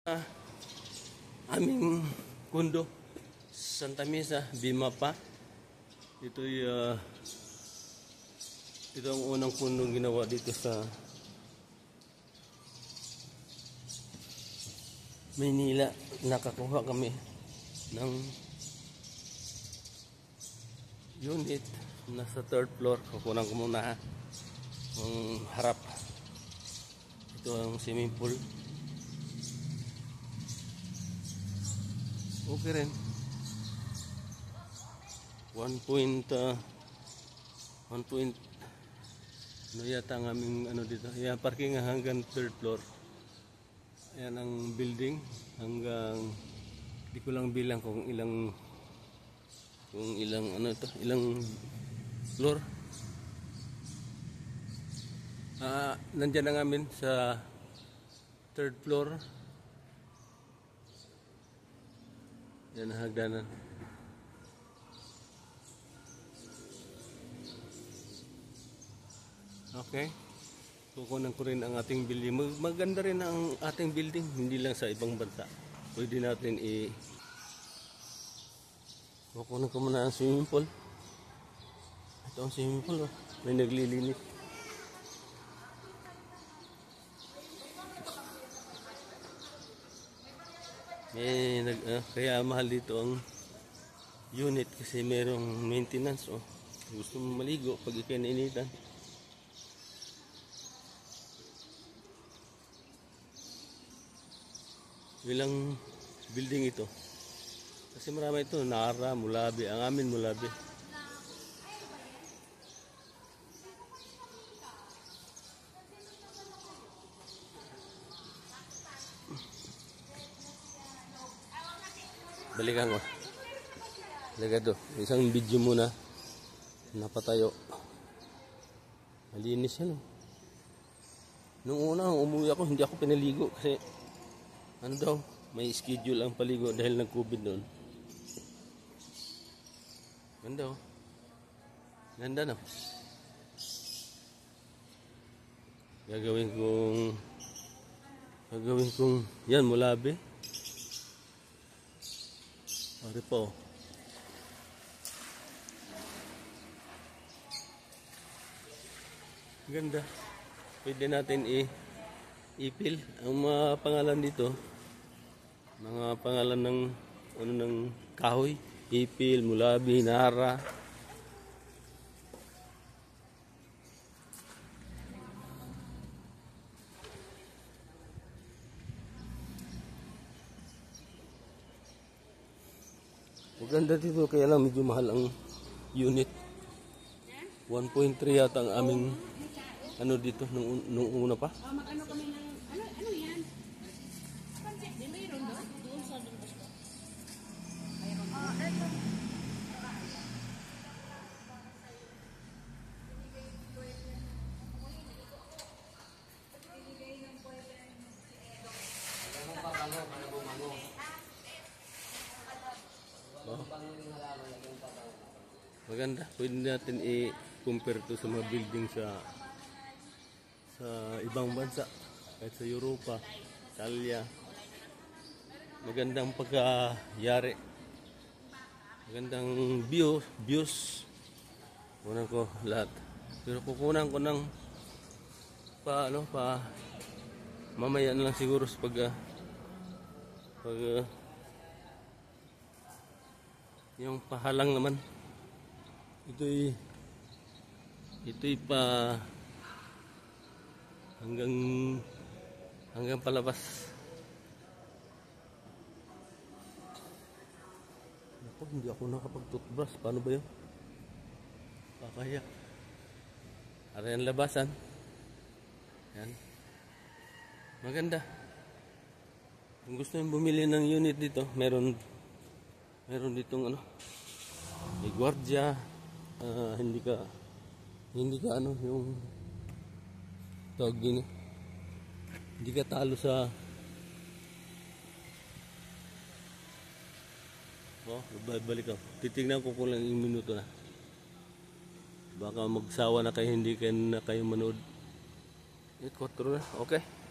Aming kundo Santa Mesa, Bimapa. Ito ang unang kundong ginawa dito sa Maynila. Nakakuha kami ng unit. Nasa third floor. Kukunan ko muna ang harap. Ito ang swimming pool. Okay rin. 1 point ano yata ang aming ano dito. Ayan, parking hanggang third floor. Ayan ang building hanggang di ko lang bilang kung ilang ano ito, ilang floor. Nandiyan ang amin sa third floor. Yan ang hagdanan. Okay. Kukunan ko rin ang ating building. Maganda rin ang ating building. Hindi lang sa ibang bansa. Pwede natin kukunan ko muna ang swimming pool. Ito ang swimming pool. Oh. May naglilinis. Kaya mahal dito ang unit kasi merong maintenance. Oh. Gusto mo maligo pag ikinainitan. Ilang building ito kasi marami ito. Nara, Mulabi. Ang amin Mulabi. Balikan ko. Lagado. Isang video muna. Napatayo. Malinis yan. Nung una, umuwi ako, hindi ako pinaligo kasi ano daw, may schedule ang paligo dahil nag-COVID noon. Ganda oh. Ganda no. Gagawin kong yan, Mulabi. Pare po. Ganda. Pwede natin ipil ang mga pangalan dito. Mga pangalan ng kahoy. Ipil, Mulabi, Nara. Maganda dito kaya lang medyo mahal ang unit. 1.3 yata ang aming ano dito nung una pa. Mag-ano kami ng ano yan? Pancit din mayroon doon sa doon basta. Ito. Maganda. Pwede natin i-compare to sa mga building sa ibang bansa. Kahit sa Europa, Italia. Magandang pagkayari. Magandang views. Kunan ko lahat. Pero kukunan ko ng mamaya na lang siguro sa yung pahalang naman. Ito'y pa hanggang palabas. Naku, hindi ako nakapag-toothbrush. Paano ba yun? Pakaya. Ara yung labasan. Yan. Maganda. Kung gusto nyo bumili ng unit dito, meron ditong may gwardiya. Hindi ka yung tawag din. Hindi ka talo sa balik ako. Titignan ko kung lang yung minuto na. Baka magsawa na kayo, hindi na kayo manood. 4 na. Okay.